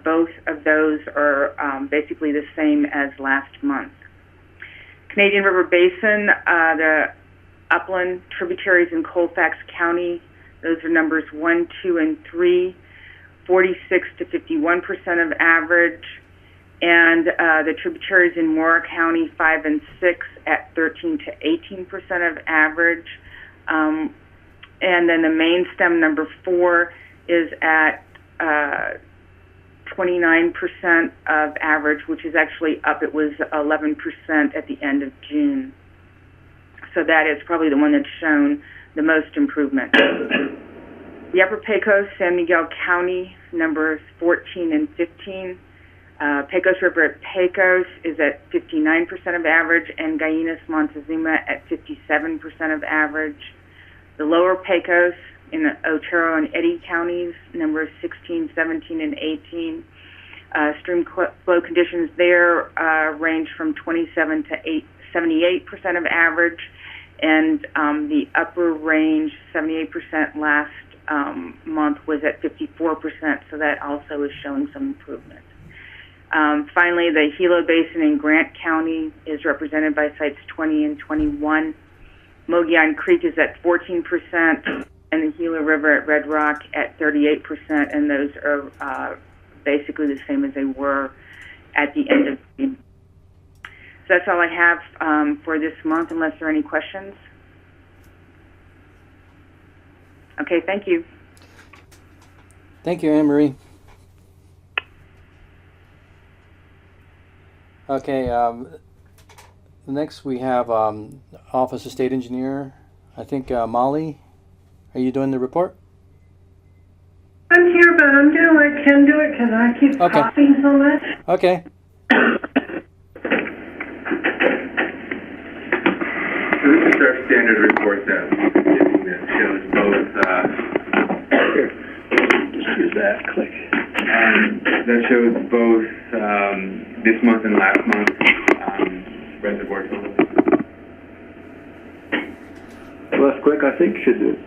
Both of those are basically the same as last month. Canadian River Basin, the Upland tributaries in Colfax County, those are numbers 1, 2, and 3, 46 to 51% of average. And the tributaries in Mora County, 5 and 6, at 13 to 18% of average. And then the main stem, number 4, is at 29% of average, which is actually up. It was 11% at the end of June. So that is probably the one that's shown the most improvement. The Upper Pecos, San Miguel County, numbers 14 and 15. Pecos River at Pecos is at 59% of average, and Gallinas Montezuma at 57% of average. The Lower Pecos in Otero and Eddy counties, numbers 16, 17, and 18. Stream flow conditions there range from 27 to 78% of average, and the upper range, 78% last month, was at 54%, so that also is showing some improvement. Finally, the Gila Basin in Grant County is represented by sites 20 and 21. Mogollon Creek is at 14%, and the Gila River at Red Rock at 38%, and those are basically the same as they were at the end of June. So that's all I have for this month, unless there are any questions. Okay, thank you. Thank you, Anne Marie. Okay, next we have Office of State Engineer. I think Molly, are you doing the report? I'm here, but I'm doing what I can do it because I keep coughing so much. Okay. So this is our standard report that shows both, Just use that, click. that shows both this month and last month reservoir totals. Left click, I think, should do it.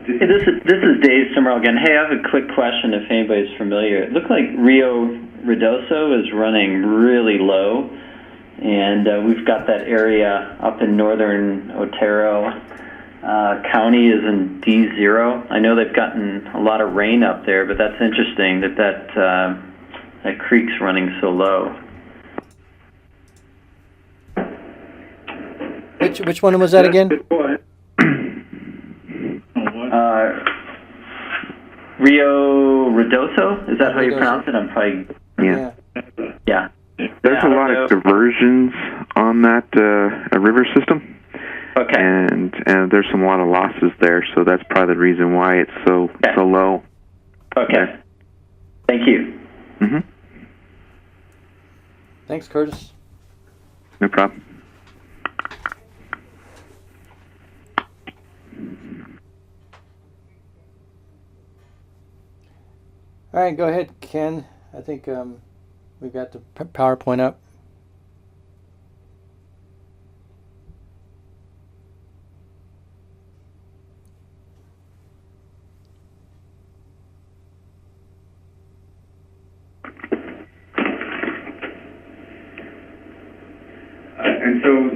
Hey, this is Dave Summerall again. Hey, I have a quick question if anybody's familiar. It looked like Rio Redoso is running really low, and we've got that area up in northern Otero County is in D0. I know they've gotten a lot of rain up there, but that's interesting that creek's running so low. Which one was that again? Rio Redoso? Is that how you pronounce it? I'm probably... Yeah. There's a lot of diversions on that river system. Okay. And there's a lot of losses there, so that's probably the reason why it's so low. Okay. Yeah. Thank you. Mm-hmm. Thanks, Curtis. No problem. All right, go ahead, Ken. I think we've got the PowerPoint up. And so,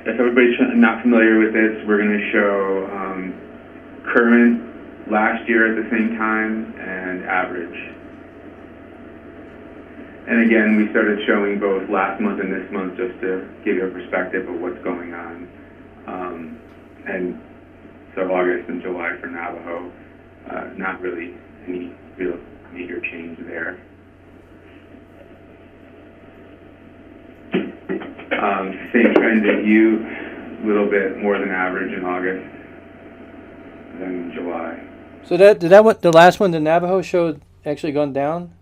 if everybody's not familiar with this, we're going to show current, last year at the same time, and average. And again, we started showing both last month and this month just to give you a perspective of what's going on. And so August and July for Navajo, not really any real major change there. Same trend in Ute, a little bit more than average in August than in July. So the last one, the Navajo showed actually gone down?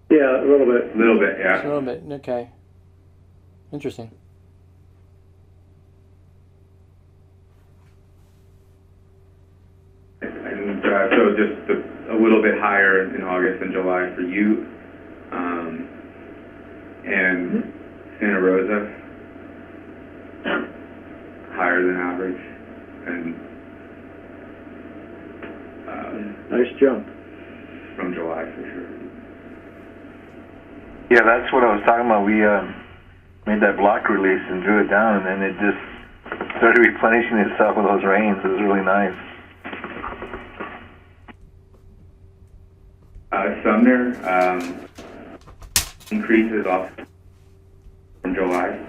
Yeah, a little bit. A little bit, yeah. Just a little bit, okay. Interesting. And so just a little bit higher in August and July for Ute. And Santa Rosa, higher than average. And Nice jump. From July, for sure. Yeah, that's what I was talking about. We made that block release and drew it down, and then it just started replenishing itself with those rains. It was really nice. Sumner increases off from July.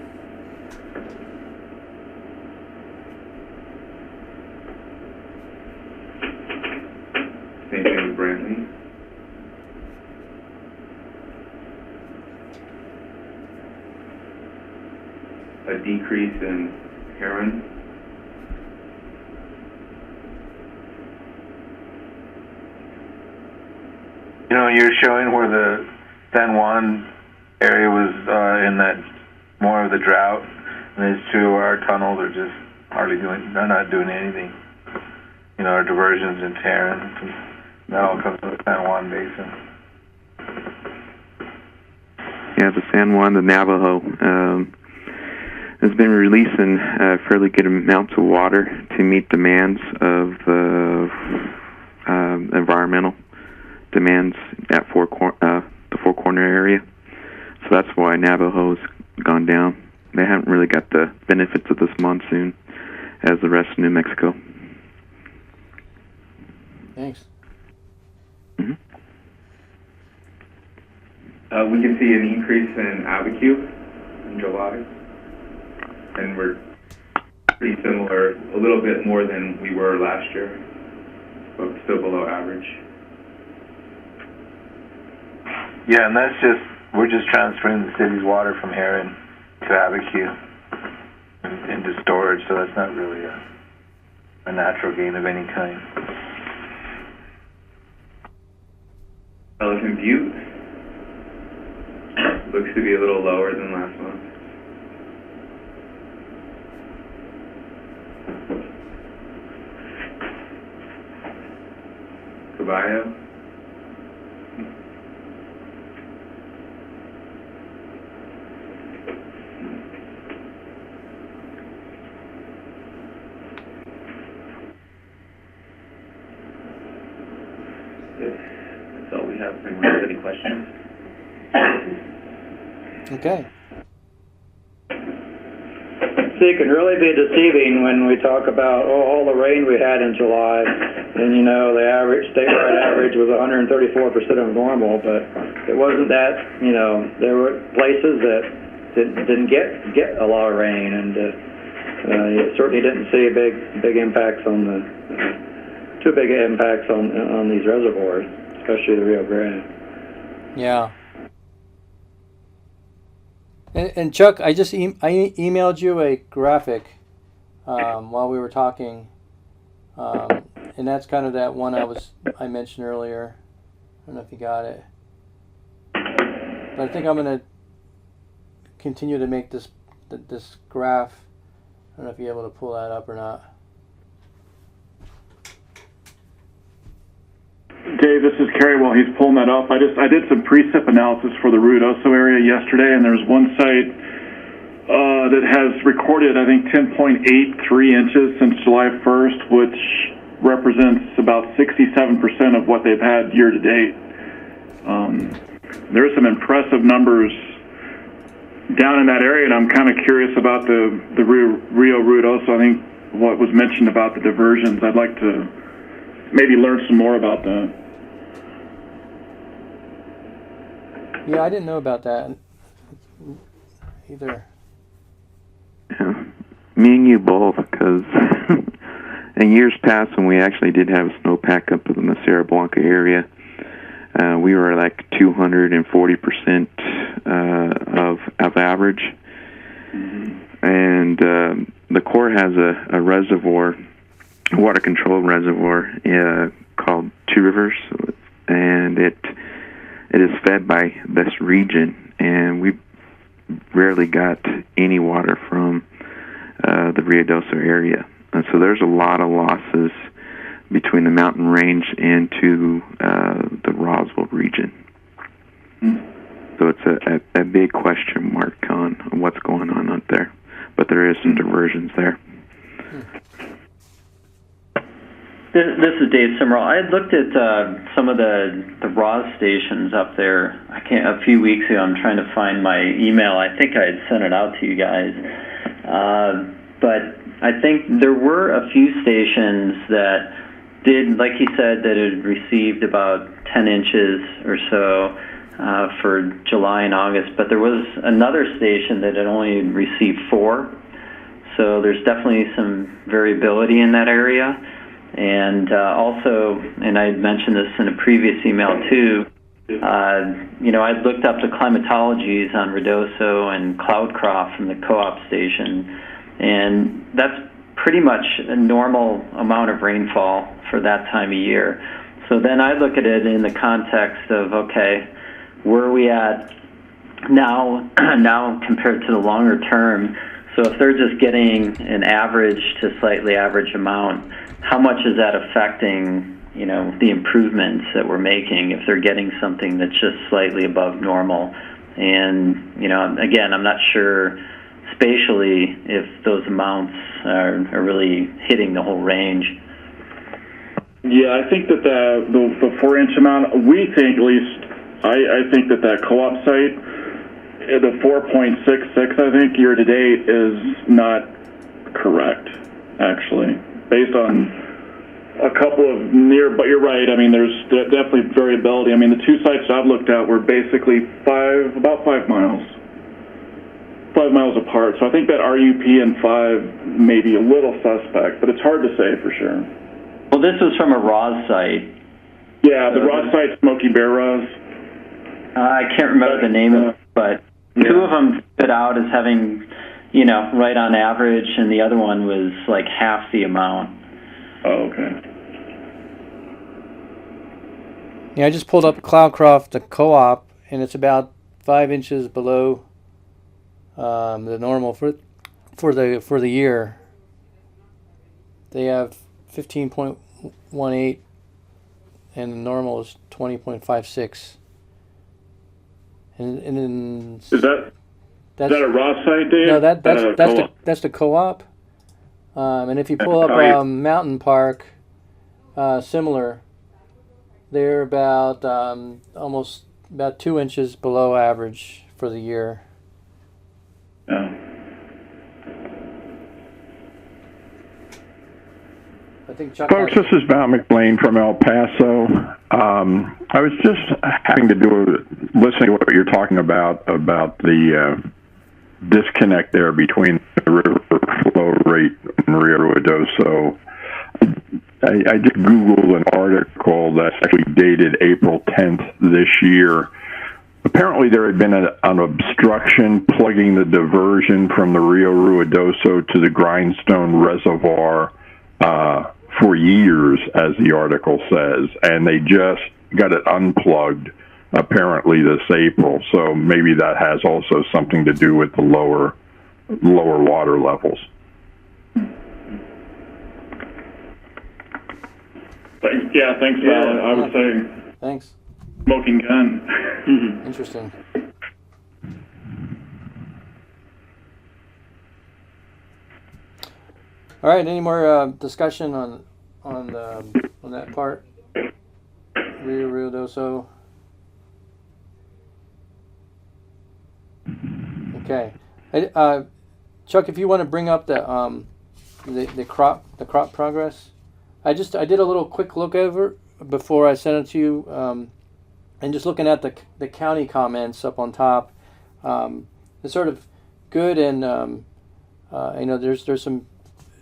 Same thing with Brantley. A decrease in Heron. You know, you're showing where the San Juan area was in that more of the drought, and it's true our tunnels are just they're not doing anything. You know, our diversions in Tarrant, that all comes from the San Juan Basin. Yeah, the San Juan, the Navajo, has been releasing fairly good amounts of water to meet demands of environmental demands at the Four Corner area. So that's why Navajo's gone down. They haven't really got the benefits of this monsoon as the rest of New Mexico. Thanks. Mm-hmm. We can see an increase in Abiquiu in July, and we're pretty similar, a little bit more than we were last year, but still below average. Yeah, and we're just transferring the city's water from Heron to Abiquiu into storage, so that's not really a natural gain of any kind. Pelican Butte looks to be a little lower than last month. Caballo. That's all we have. Anyone have any questions? Okay. See, it can really be deceiving when we talk about all the rain we had in July, and you know the statewide average was 134% of normal, but it wasn't that. You know, there were places that didn't get a lot of rain, and you certainly didn't see big impacts on too big impacts on these reservoirs, especially the Rio Grande. Yeah. And Chuck, I just emailed you a graphic while we were talking, and that's kind of that one I mentioned earlier. I don't know if you got it, but I think I'm going to continue to make this graph. I don't know if you're able to pull that up or not. Dave, this is Kerry. While he's pulling that up, I did some precip analysis for the Ruidoso area yesterday, and there's one site that has recorded, I think, 10.83 inches since July 1st, which represents about 67% of what they've had year to date. There's some impressive numbers down in that area, and I'm kind of curious about the Rio Ruidoso. I think what was mentioned about the diversions, I'd like to maybe learn some more about that. Yeah, I didn't know about that either. Yeah. Me and you both, because in years past when we actually did have snowpack up in the Sierra Blanca area, we were like 240% of average. Mm-hmm. And the Corps has a reservoir, a water control reservoir called Two Rivers, and it is fed by this region, and we rarely got any water from the Ruidoso area. And so there's a lot of losses between the mountain range and to the Roswell region. So it's a big question mark on what's going on out there. But there is some diversions there. This is Dave Simmerall. I had looked at some of the RAWS stations up there. A few weeks ago. I'm trying to find my email. I think I had sent it out to you guys. But I think there were a few stations that did, like he said, that had received about 10 inches or so for July and August. But there was another station that had only received 4. So there's definitely some variability in that area. And also, and I had mentioned this in a previous email too, I'd looked up the climatologies on Ruidoso and Cloudcroft from the co-op station, and that's pretty much a normal amount of rainfall for that time of year. So then I look at it in the context of, okay, where are we at now compared to the longer term? So if they're just getting an average to slightly average amount, how much is that affecting, the improvements that we're making if they're getting something that's just slightly above normal? And, again, I'm not sure spatially if those amounts are really hitting the whole range. Yeah, I think that the 4-inch amount, we think at least, I think that co-op site, the 4.66, I think, year to date is not correct, actually. Based on a couple of but you're right. I mean, there's definitely variability. I mean, the 2 sites I've looked at were basically about 5 miles. 5 miles apart. So I think that RUP and 5 may be a little suspect, but it's hard to say for sure. Well, this was from a RAWS site. Yeah, the RAWS site, Smoky Bear RAWS. I can't remember the name of it, but 2 of them stood out as having, right on average, and the other one was like half the amount. Oh, okay. Yeah, I just pulled up Cloudcroft, the co-op, and it's about 5 inches below the normal for the year. They have 15.18, and the normal is 20.56. And then is that a raw site, Dave? No, that's the co-op. And if you pull up Mountain Park, similar, they're about almost about 2 inches below average for the year. Yeah. I think Chuck. Folks, this is Val McBlain from El Paso. I was just having to listening to what you're talking about the disconnect there between the river flow rate and Rio Ruidoso. I just Googled an article that's actually dated April 10th this year. Apparently there had been an obstruction plugging the diversion from the Rio Ruidoso to the Grindstone Reservoir for years, as the article says, and they just got it unplugged apparently this April. So maybe that has also something to do with the lower water levels. Yeah, thanks, Val. I would say thanks. Smoking gun. Interesting. All right. Any more discussion on that part? Rio Ruidoso. Okay. Chuck, if you want to bring up the crop progress, I did a little quick look over before I sent it to you, and just looking at the county comments up on top, it's sort of good, and there's some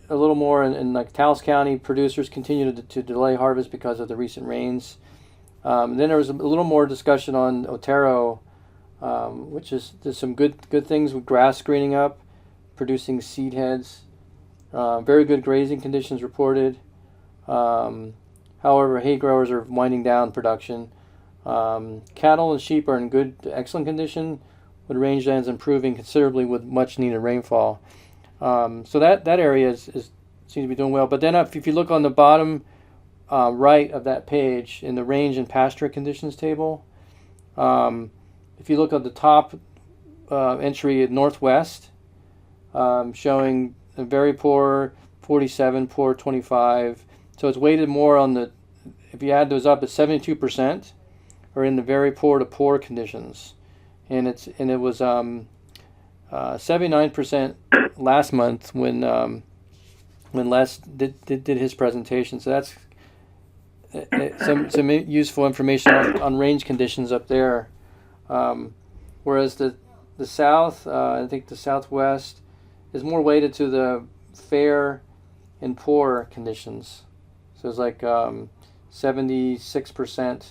a little more in like Taos County. Producers continue to delay harvest because of the recent rains. Then there was a little more discussion on Otero, which is there's some good things with grass screening up, producing seed heads. Very good grazing conditions reported. However, hay growers are winding down production. Cattle and sheep are in good to excellent condition, with rangelands improving considerably with much needed rainfall. So that area seems to be doing well. But then if you look on the bottom right of that page in the range and pasture conditions table, if you look at the top entry at Northwest, showing a very poor 47, poor 25, So it's weighted more on the, if you add those up, it's 72% are in the very poor to poor conditions, and it was 79% last month when Les did his presentation. So that's some useful information on range conditions up there. Whereas the south, I think the southwest, is more weighted to the fair and poor conditions. So it's like 76%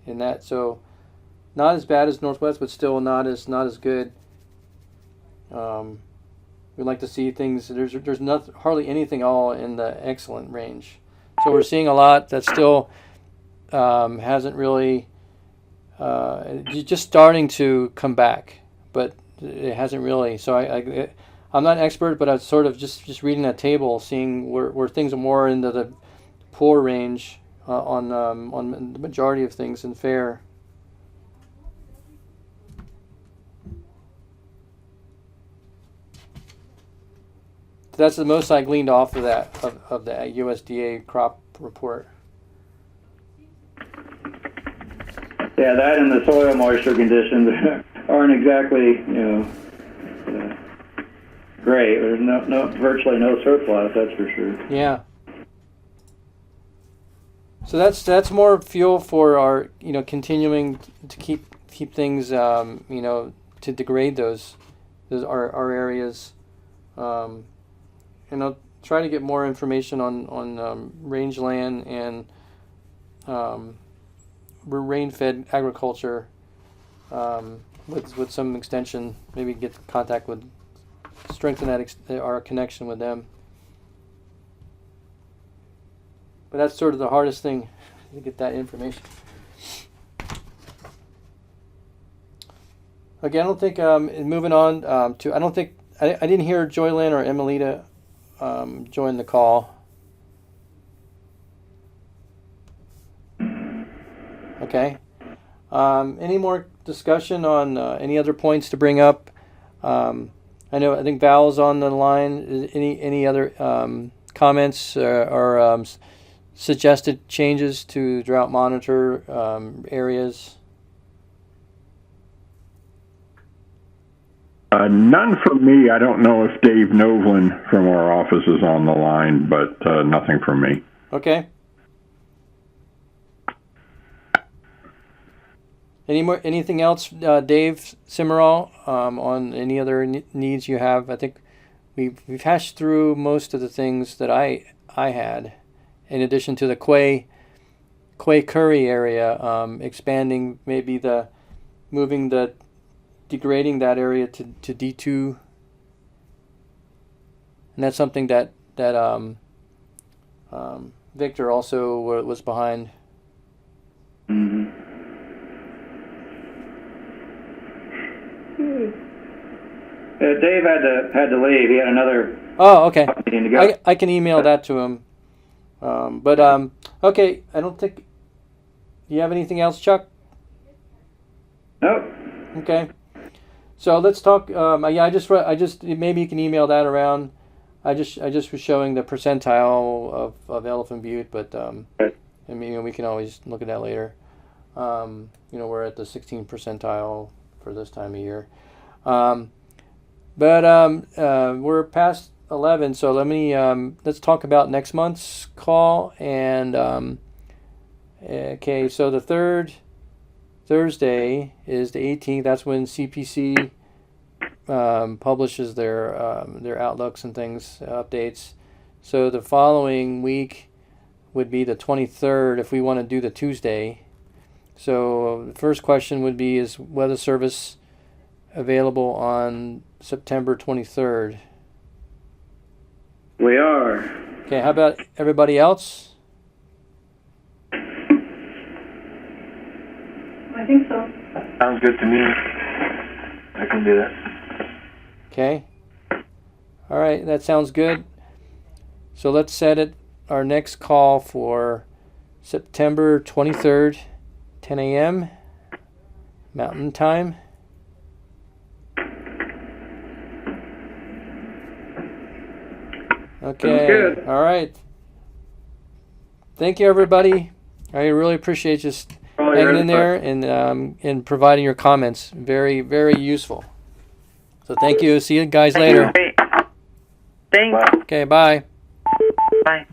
in that. So not as bad as northwest, but still not as good. We'd like to see things. There's not hardly anything all in the excellent range. So we're seeing a lot that still hasn't really just starting to come back, but it hasn't really. So I'm not an expert, but I was sort of just reading that table, seeing where things are more into the poor range on the majority of things in fair. That's the most I gleaned off of that of the USDA crop report. Yeah, that and the soil moisture conditions aren't exactly, great. There's virtually no surplus, that's for sure. Yeah. So that's more fuel for our, continuing to keep things, to degrade those our areas. And I'll try to get more information on rangeland and rain-fed agriculture with some extension. Maybe get contact with, strengthen our connection with them. But that's sort of the hardest thing, to get that information. Again, I don't think moving on to, I don't think I didn't hear Joylyn or Emelita join the call. Okay. Any more discussion on any other points to bring up? I think Val's on the line. Any other comments or suggested changes to drought monitor areas? None from me. I don't know if Dave Novlin from our office is on the line, but nothing from me. Okay. Anything else, Dave Simmerall, on any other needs you have? I think we've hashed through most of the things that I had, in addition to the Quay Curry area, expanding, maybe degrading that area to D2, and that's something that Victor also was behind. Mm-hmm. Dave had to leave. He had another. Oh, okay. Meeting to go. I can email that to him. Okay. I don't think. Do you have anything else, Chuck? Nope. Okay. So let's talk. I just maybe you can email that around. I just was showing the percentile of Elephant Butte, but we can always look at that later. We're at the 16th percentile for this time of year. We're past 11, so let's talk about next month's call. And okay, so the third Thursday is the 18th. That's when CPC publishes their outlooks and things, updates. So the following week would be the 23rd if we want to do the Tuesday. So the first question would be, is Weather Service available on September 23rd? We are. Okay, how about everybody else? I think so. Sounds good to me. I can do that. Okay. All right, that sounds good. So let's set our next call for September 23rd, 10 a.m. Mountain Time. Okay. Sounds good. All right. thank you, everybody. I really appreciate just hanging in there and providing your comments. Very, very useful. So thank you. See you guys later. Thanks. Okay, bye. Bye.